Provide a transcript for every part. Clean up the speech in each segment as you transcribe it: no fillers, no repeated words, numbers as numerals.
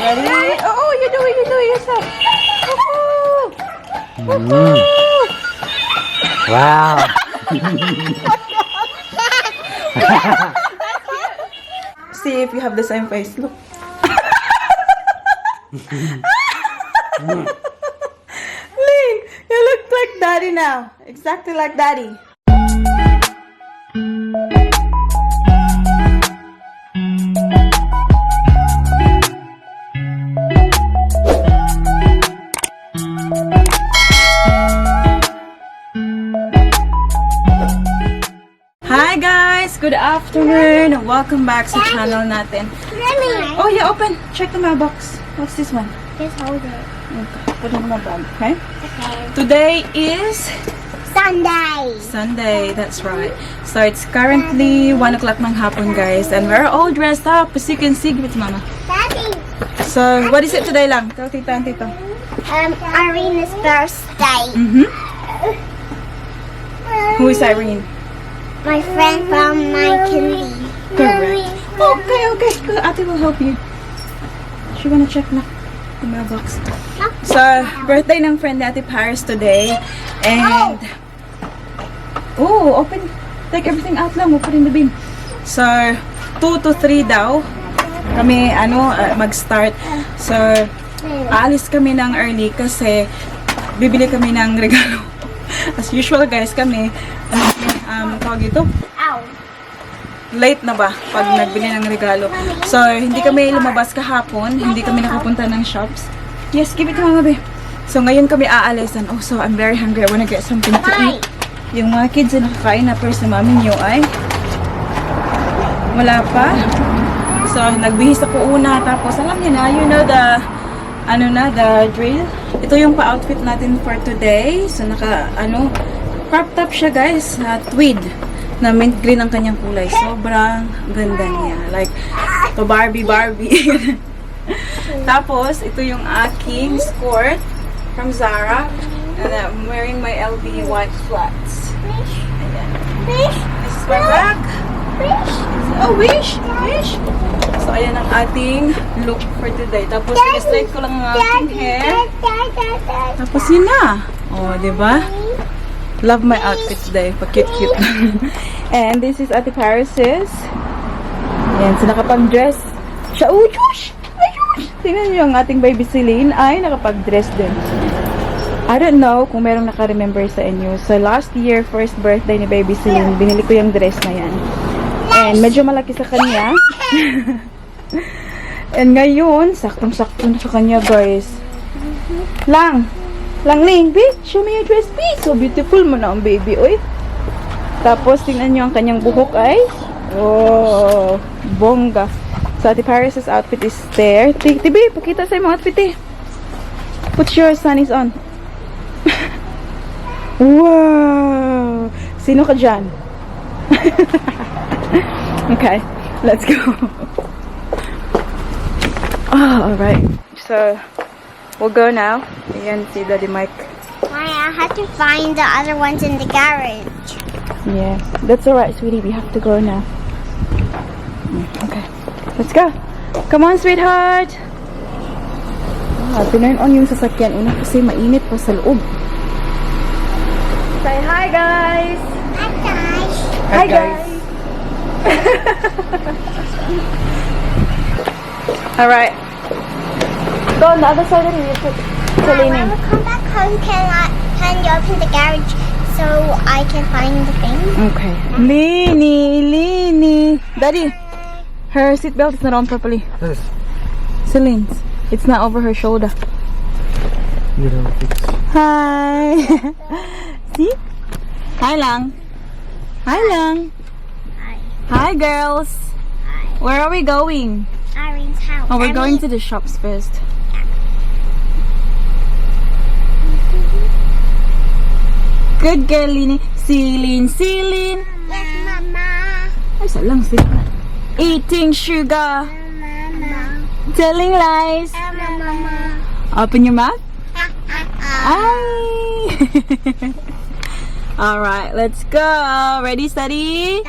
Ready? Oh, you do it yourself. Wow. See if you have the same face. Look. Lynn, you look like Daddy now. Exactly like Daddy. Hi guys! Good afternoon! Welcome back sa channel natin. Oh yeah, open! Check the mailbox. What's this one? Just hold it. Okay, put it in my bag, okay? Okay. Today is Sunday. Sunday, that's right. So it's currently 1 o'clock ng hapon guys, and we're all dressed up as you can see. Give it to Mama. Daddy. So, what is it today lang? Tell tita and tito. Irene's birthday. Who is Irene? My friend from my candy. Correct. Okay. Ate will help you. She wanna check na the mailbox. So, birthday ng friend ni Ate Paris today. And, open. Take everything out lang. We'll put in the bin. So, 2 to 3 daw kami, mag-start. So, aalis kami ng early kasi bibili kami ng regalo. As usual guys, kami, tawag ito? Ow. Late na ba pag nagbili ng regalo. So, hindi kami lumabas kahapon. Hindi kami nakapunta ng shops. Yes, give it to Mama, babe. So, ngayon kami aalis. And also, I'm very hungry. I wanna get something to eat. Yung mga kids na nakakain na pero sa mami nyo ay wala pa. So, nagbihis ako una. Tapos, alam niyo na, you know the the drill. Ito yung pa-outfit natin for today. So, crop top siya guys. Tweed. Na mint green ang kanyang kulay. Sobrang ganda niya. Like, to Barbie. Tapos, ito yung aking skirt from Zara. And I'm wearing my LV white flats. Ayan. This is my bag. Oh, wish! So, ayan ang ating look for today. Tapos, i-straight ko lang ang aking hair. Tapos, yun na. Oh, diba? Love my outfit today. Pa-cute-cute. And this is Ate Paris's. Ayan, so nakapag-dress siya. Oh, shush! Tingnan niyo ang ating baby CELINE ay nakapag-dress din. I don't know kung merong naka-remember sa inyo. So, last year, first birthday ni baby CELINE, binili ko yung dress na yan. And medyo malaki sa kanya. And ngayon, saktong-sakto na sa kanya, guys. Ling, babe, show me your dress, please. So beautiful mo na ang baby, oy. Tapos, tingnan nyo ang kanyang buhok ay. Oh, bongga. So, Ate Paris' outfit is there. Tibi, pakita sa yung outfit eh. Put your sunnies on. Wow! Sino ka dyan? Okay, let's go. Oh, alright. So, we'll go now. Ayan, si Daddy Mike. I have to find the other ones in the garage. Yeah, that's alright, sweetie. We have to go now. Okay, let's go. Come on, sweetheart. Turn on yung sasakyan. Una kasi mainit pa sa loob. Say hi, guys! Hi, guys. Hi, guys! Alright. Go on the other side and you put CELINE in. When we come back home, can you open the garage so I can find the thing? Okay. Lini. Daddy, her seatbelt is not on properly. Yes. CELINE's. It's not over her shoulder. You don't fix. Hi. See? Hi lang. Hi. Hi, girls. Hi. Where are we going? Irene's house. Oh, we're going to the shops first. Good girl, Lini. CELINE. Yes, Mama. Ay, salang sila. Eating sugar. Mama. Telling lies. Mama. Open your mouth. Ay. Alright, let's go. Ready, steady?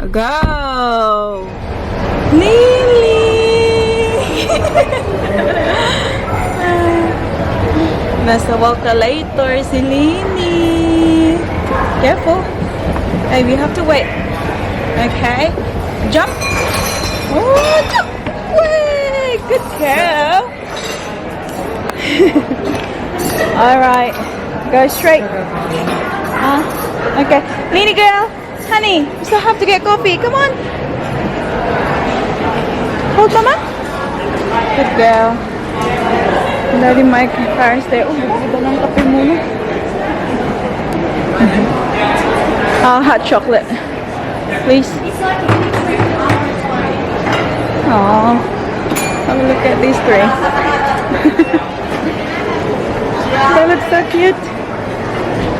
Go. Lily. Nasa walkalator si Lini. Careful. Hey, we have to wait. Okay. Jump. Oh, jump. Way. Good girl. Alright. Go straight. Okay. Lini girl. Honey, you still have to get coffee. Come on. Hold mama. Good girl. Daddy Mike cars there. Oh, iba ng kape muna. Hot chocolate. Please. Aww. Have a look at these three. They look so cute.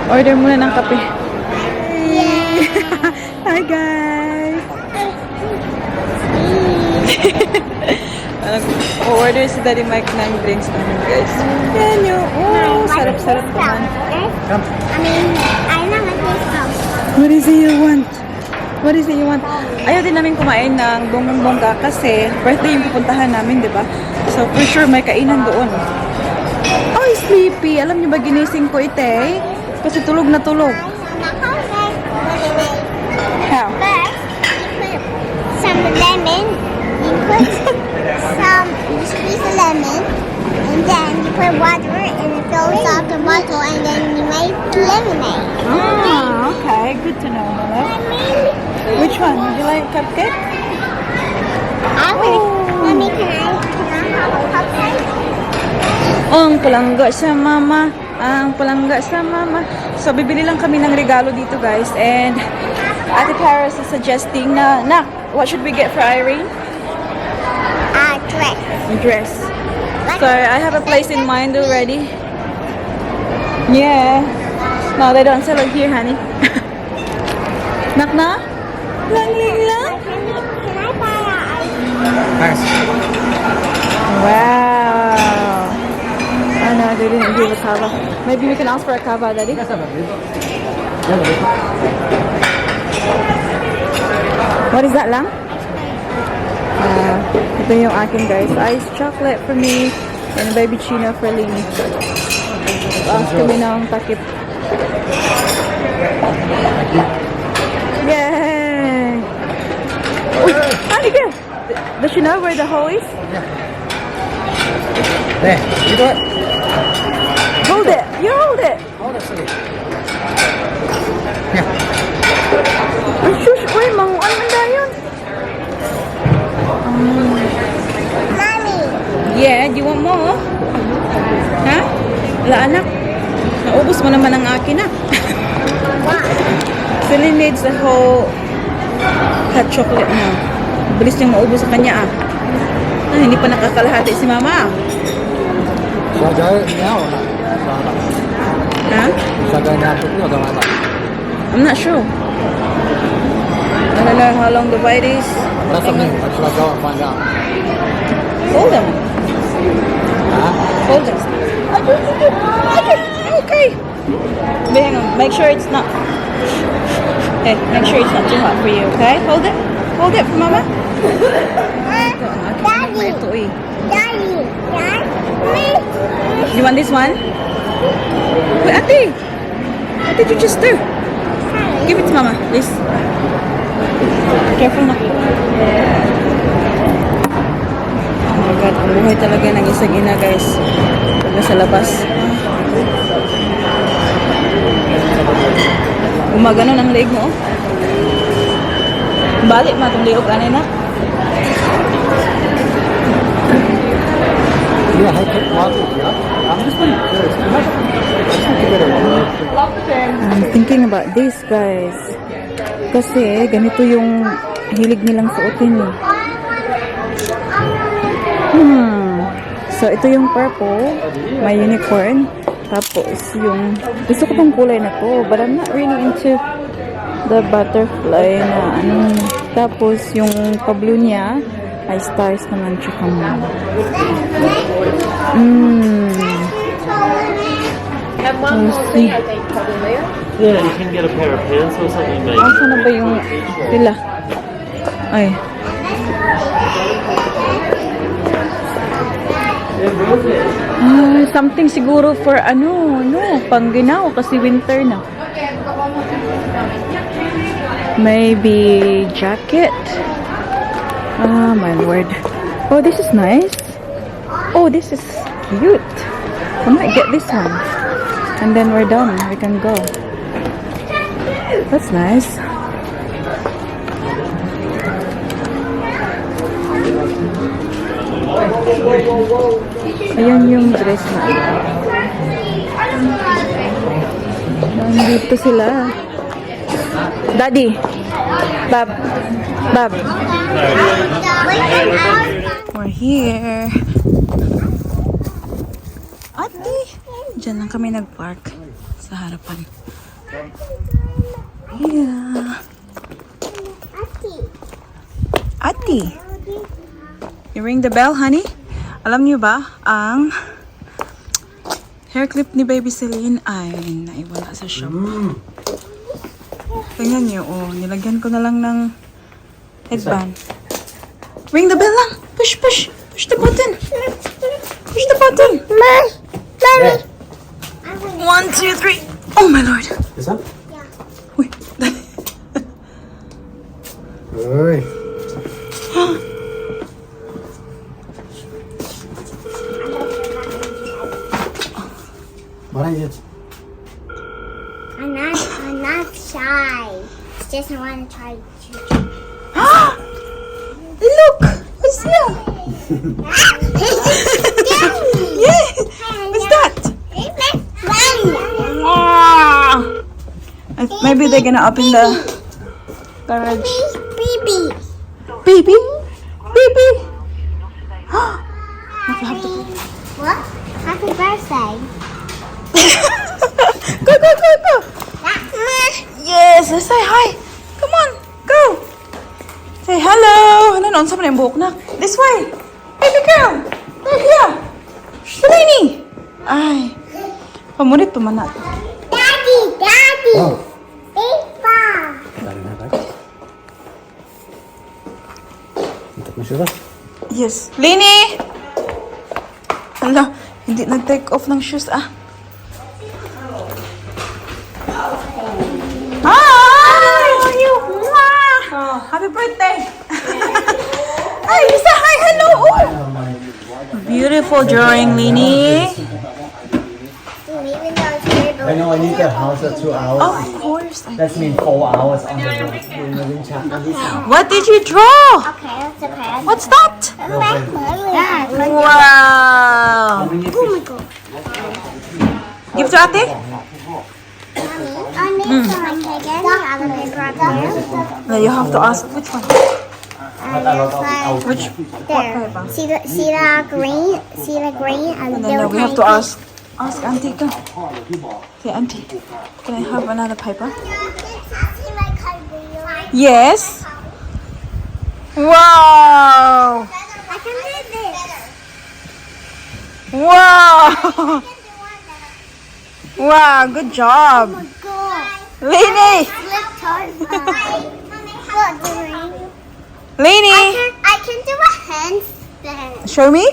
Order muna ng kape. Hi guys. Order si Daddy Mike ng drinks namin guys. Yan yun. Oh, sarap-sarap naman. What is it you want? What is it you want? Ayaw din namin kumain ng bonggang-bongga kasi birthday yung pupuntahan namin, di ba? So, for sure, may kainan doon. Oh, sleepy. Alam niyo ba ginising ko ite? Kasi tulog na tulog. How? First, you put some lemon. You squeeze the lemon, and then you put water, and it fills up the bottle, and then you make lemonade. Ah, okay. Good to know, my love. Which one? Would you like cupcake? Mommy, can I have a cupcake? Ang palangga sa mama. Ang palangga sa mama. So, bibili lang kami ng regalo dito, guys. And Ate Paris is suggesting na, what should we get for Irene? Dress. A dress. So, I have a place in mind already. Yeah. No, they don't sell it here, honey. Knock knock? Lang lang lang? Can I buy Thanks. Wow. Oh no, they didn't give a kava. Maybe we can ask for a kava, Daddy. What is that lang? Ito yung akin guys. Iced chocolate for me and a baby chino for Lini. Ask kami ng takip. Yay! Uy! Honey girl! Does she know where the hole is? There, you do it. Hold it! You hold it! Hold it, silly. Ay, shush! Uy, manguan man dayon! Mommy. Yeah, do you want more? Ha? Wala anak. Naubos mo naman ang akin ah. Celine needs a whole hot chocolate na. Bilis niyang maubos sa kanya ah. Hindi pa nakakalahati si mama ah. Shall I go now or not? Ha? Shall I go now quickly or don't I like? I'm not sure. I don't know how long the wait is. That's something. Shall I go and find out? Hold them. Huh? Hold them. Okay. But hang on. Make sure it's not. Okay. Make sure it's not too hot for you. Okay. Hold it. Hold it for mama. Daddy. Daddy. Daddy. You want this one? Wait, Ate. What did you just do? Give it to mama, please. Careful na. Oh my God. Ang buhay talaga ng isang ina, guys. Pag nasa labas. Gumaganon ang leg mo. Balik ma itong liog, anay na. Yeah, I took Margaret, yeah. I'm just waiting first. I'm thinking about this, guys. Kasi ganito yung hilig nilang suotin eh. So ito yung purple, may unicorn. Tapos yung gusto ko tong kulay na to, but I'm not really into the butterfly na ano. Tapos yung pa-blue niya ay stars naman tsaka mo. Yeah, you can get a pair of pants or something maybe. Asa na ba yung pila? Ay. Something siguro for pangginaw kasi winter na. Maybe jacket. Ah, my lord. Oh, this is nice. Oh, this is cute. I might get this one. And then we're done. We can go. That's nice. Ayan yung dress na. Nandito sila. Daddy. Bab. Bab. We're here. Ate. Diyan lang kami nag-park sa harapan. Yeah. Ate. You ring the bell, honey? Alam niyo ba, ang hair clip ni Baby Celine ay naiwala sa shop. Tingnan niyo, oh, nilagyan ko na lang ng headband. Ring the bell lang. Push, push. Push the button. Push the button. Mommy. 1, 2, 3. Oh my lord. This one? Yeah. Uy. Oi. What is it? I'm not shy. It's just I want to try to. Look! What's that? Yeah! What's that? Wow! Maybe they're gonna open the garage. Baby. Baby? Baby? What? Happy birthday. Go, go, go, go! Yes! Let's say hi! Come on! Go! Say hello! Ano, naunsa mo na yung buhok na? This way! Baby girl! They're here! Selene! Ay! Pamunit pa man natin. Daddy. Oh. Papa. Dali na tayo. Take mo siya ba? Yes. Lini! Hala, hindi nag-take off ng shoes ah. Hi! How are you? Oh, happy birthday! Ay, say hi, hello! Oh. Beautiful drawing, Lini. Even though it's weird, I know I need the house at 2 hours. Of course. That means 4 hours on the road. In the wind chapter. What did you draw? okay, that's okay. What's that? Yeah. Wow! Oh my god. Give to ate? I need some like again. The other paper up there. No, you have to ask which one. And there's like Which? there. See the green? See the green? And And then we have to ask auntie. Go. Okay, auntie. Can I have another paper? Yes. Wow! I can do this. Wow! Wow! Good job, God. Lini. Flip towards Look, the ring. Lini, I can do a handstand. show me.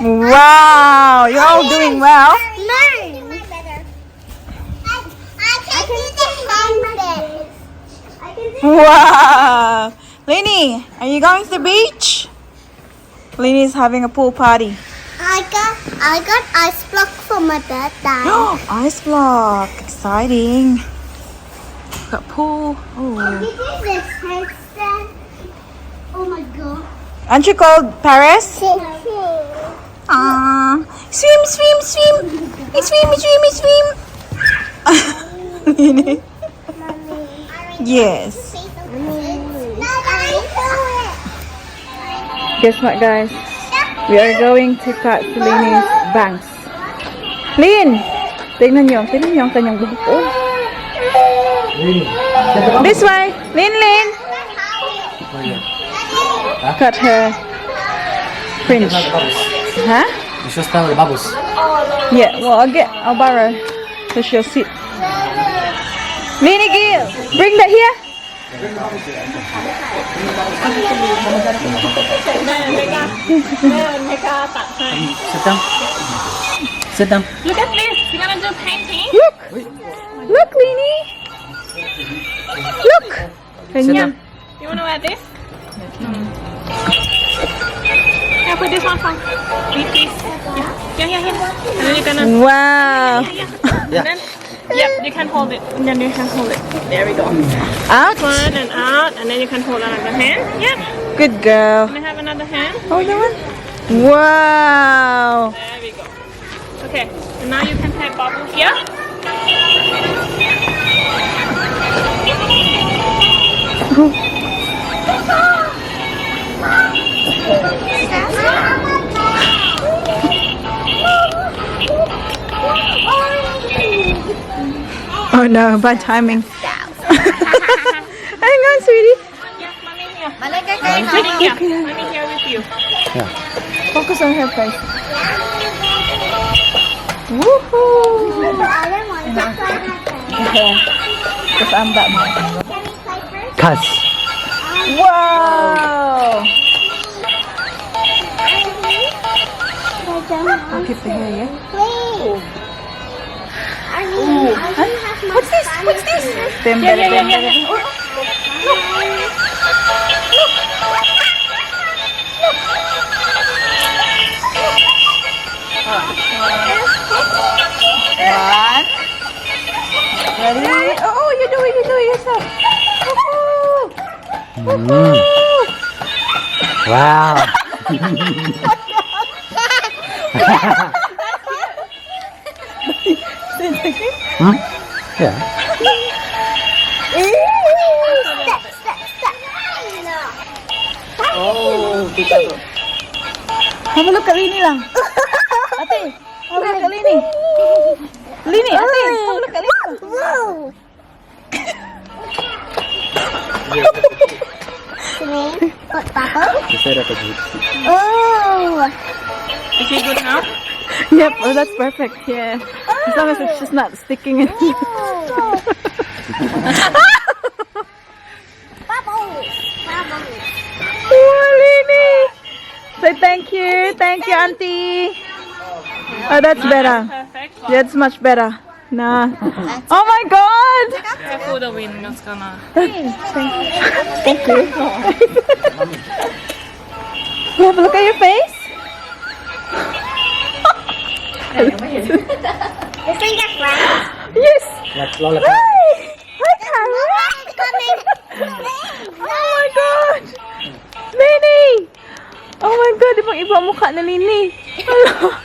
Wow! You're all doing well. Learn. I can do the handstand. I can do Wow! Lini, are you going to the beach? Lini is having a pool party. I got ice block for my birthday. Ice block, exciting. Got pool. Oh. Did you do this handstand? Oh my god. Aren't you called Paris? Swim. Swim, swim, swim. Swim, swim, swim. Lini. Yes. Guess what, guys? We are going to cut Celine's bangs. Lin! Tingnan niyo ang kanyang buhok. Oh. This way! Lin! Cut her fringe. Huh? You should start with the bubbles. Yeah, well, I'll borrow so she'll sit. Lini, Gil! Bring that here! Sit down. Sit down. Look at this. You wanna do painting? Look! Look, Lini! Look! Ganyan. You wanna wear this? Yeah, put this on for me, please. Yeah. And then you gonna. Wow! And then, yep, you can hold it. And then you can hold it. There we go. Out! One and out, and then you can hold another hand. Yep. Good girl. Can I have another hand? Hold on. Wow! There we go. Okay, and now you can take bubble here. Oh no, bad timing. Hang on, sweetie. Yeah, mommy here. Mommy here with you. Focus on her face. Woohoo! Tapos amba mo. Cuss. Wow! I'll keep the hair, yeah? What's this? What's this? Yeah. One. Ready? Oh, you do it yourself. Woohoo! Wow. Hmm? Yeah. Oh, have a look at Lini lang. Ate, have a look at Lini. Lini, ate, have a look at Lini. Whoa! What, Papa? Oh! Is she good now? Yep, oh, that's perfect, yeah. As long as it's just not sticking in. Bubbles! Oh, Lini! Say thank you, auntie. Oh, that's better. Perfect. That's much better. Nah. Oh my God! Careful, the wind is gonna. Thank you. You have a look at your face. This thing got friends? Yes. Let's lollipop. Hi. Hi, Carol. Coming! Oh my God! Lini! Oh my God, ibang-iba ang mukha na Lini. Look!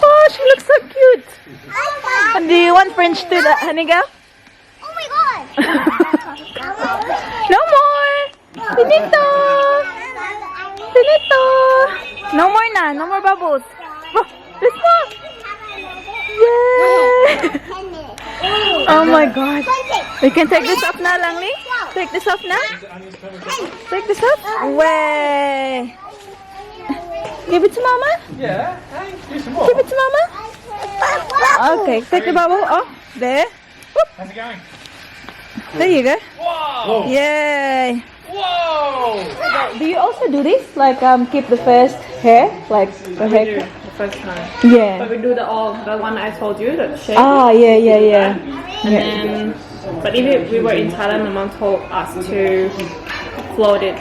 Oh, she looks so cute. And do you want French too, Haniga? Oh my God! No more! Finito! Finito! No more na, no more bubbles. Oh, there's more! Yay! Oh my God. We can take this off na, Langli? Take this off na? Take this off? Way! Give it to Mama? Yeah. Hey, do some more. Give it to Mama? Okay, take the bubble off. There. Whoop. How's it going? There you go. Whoa! Yay! Whoa! Do you also do this? Like keep the first hair? Like the We do hair? the first time. Yeah. But we do the one I told you, the shape. Ah, yeah. And then, but if we were in Thailand, my mom told us to float it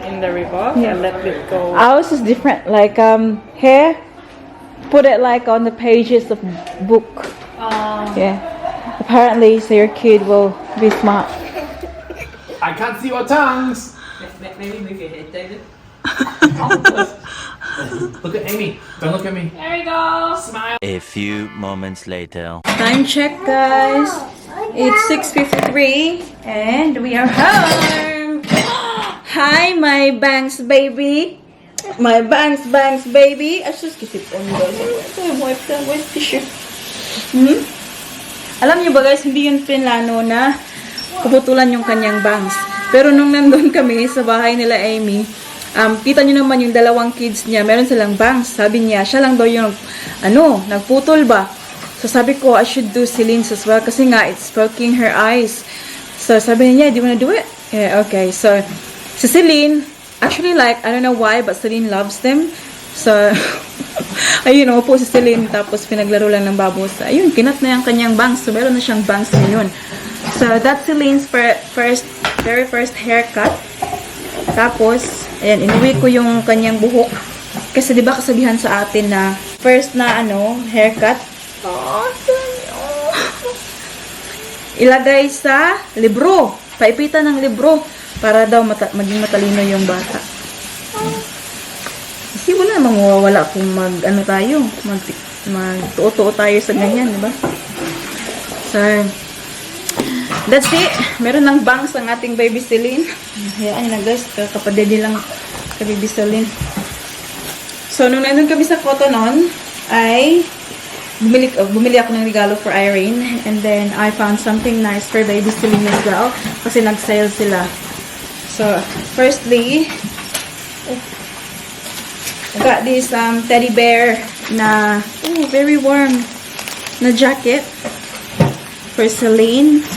in the river and let it go. Ours is different. Like hair, put it like on the pages of book. Yeah. Apparently, so your kid will be smart. I can't see your tongues. Maybe move your head, David. Look at Amy. Don't look at me. There we go. Smile. A few moments later. Time check, guys. It's 6:53 and we are home. Hi, my bangs baby. My bangs baby. Asus kisip on wipe tissue. Alam niyo ba guys, hindi yun pinlano na puputulan yung kanyang bangs. Pero nung nandun kami sa bahay nila Amy, kita nyo naman yung dalawang kids niya, meron silang bangs. Sabi niya, siya lang daw yung, nagputol ba? So sabi ko, I should do CELINE as well kasi nga, it's poking her eyes. So, sabi niya, do you wanna do it? Yeah, okay. So, si Celine, actually like, I don't know why, but Celine loves them. So, ayun, po si Celine, tapos pinaglaro lang ng babos. Ayun, kinat na yung kanyang bangs. So, meron na siyang bangs ngayon. So, that's Celine's very first haircut. Tapos, ayan, inuwi ko yung kanyang buhok. Kasi, di ba, kasabihan sa atin na first na, haircut, ilagay sa libro. Paipitan ng libro para daw maging matalino yung bata. Kasi wala namang mawawala kung magtuo-tuo tayo sa ganyan, di ba? So, that's it. Meron ng bangs ang ating baby Celine. Hayaan na guys, kapadede lang ka baby Celine. So, nung nandun kami sa Cotonon, ay bumili ako ng regalo for Irene. And then, I found something nice for baby Celine as well. Kasi nag-sale sila. So, firstly, I got this teddy bear na, very warm na jacket for Celine.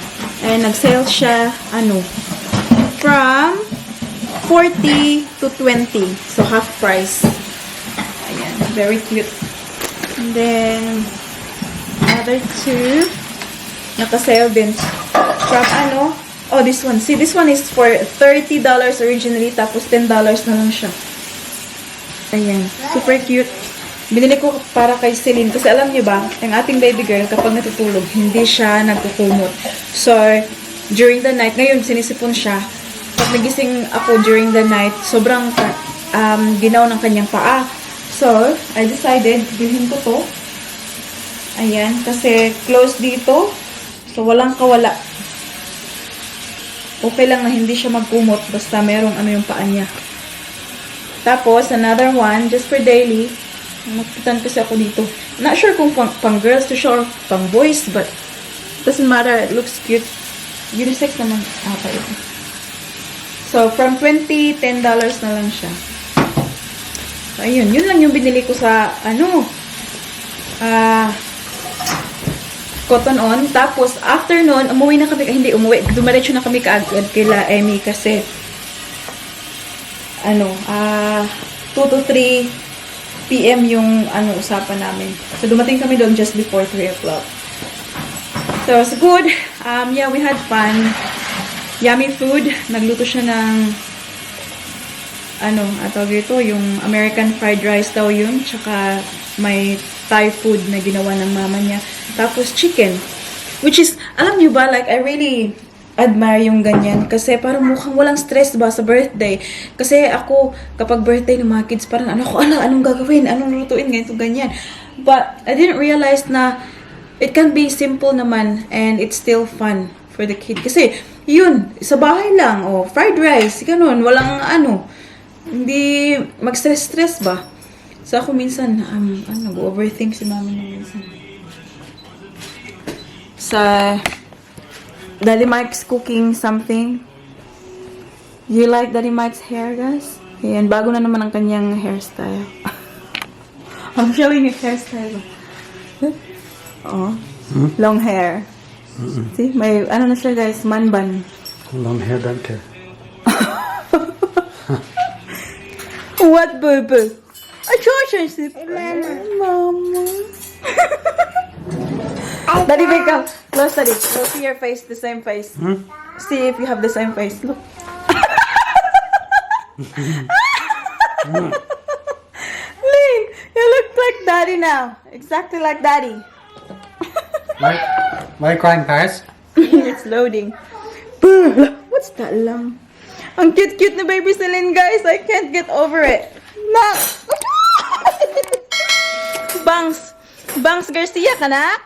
And nag-sale siya, from 40 to 20. So, half price. Ayan, very cute. And then, another two, naka-sale din. From oh, this one. See, this one is for $30 originally, tapos $10 na lang siya. Ayan, super cute. Binili ko para kay Celine. Kasi alam niyo ba, ang ating baby girl, kapag natutulog, hindi siya nagkukumot. So, during the night, ngayon sinisipon siya. Pag nagising ako during the night, sobrang ginaw ng kanyang paa. So, I decided, bilhin ko to. Ayan, kasi close dito. So, walang kawala. Okay lang na hindi siya magkumot, basta merong yung paa niya. Tapos, another one, just for daily. Nakitan kasi ako dito. Not sure kung pang girls to show or pang boys, but doesn't matter. It looks cute. Unisex naman ata ito. So, from 20, $10 na lang siya. So, ayun. Yun lang yung binili ko sa, Cotton On. Tapos, after nun, umuwi na kami. Hindi, umuwi. Dumaretso na kami kaagad kila Emmy kasi 2 to 3 PM yung usapan namin. So, dumating kami doon just before 3 o'clock. So, it's good. Yeah, we had fun. Yummy food. Nagluto siya ng atawag ito, yung American fried rice daw yun. Tsaka may Thai food na ginawa ng mama niya. Tapos chicken. Which is, alam niyo ba, like, I really admire yung ganyan. Kasi parang mukhang walang stress ba sa birthday. Kasi ako, kapag birthday ng mga kids, parang anong gagawin? Anong lutuin? Ganito, ganyan. But, I didn't realize na it can be simple naman and it's still fun for the kid. Kasi, yun, sa bahay lang, fried rice, ganun, walang hindi mag-stress-stress ba? So, ako minsan, nag-overthink si mami minsan. So, Daddy Mike's cooking something. You like Daddy Mike's hair, guys? Ayan, bago na naman ang kanyang hairstyle. I'm showing his hairstyle. Oh, long hair. See, may, na siya, guys, man bun. Long hair, don't care. What, boo-boo? I charge you, Mama. Daddy, wake up. Close, Daddy. Go see your face, the same face. See if you have the same face. Look. Lynn, you look like Daddy now. Exactly like Daddy. Why are you crying, Paris? It's loading. What's that lang? Ang cute-cute na baby Celine, guys. I can't get over it. Bangs. Bangs Garcia ka na?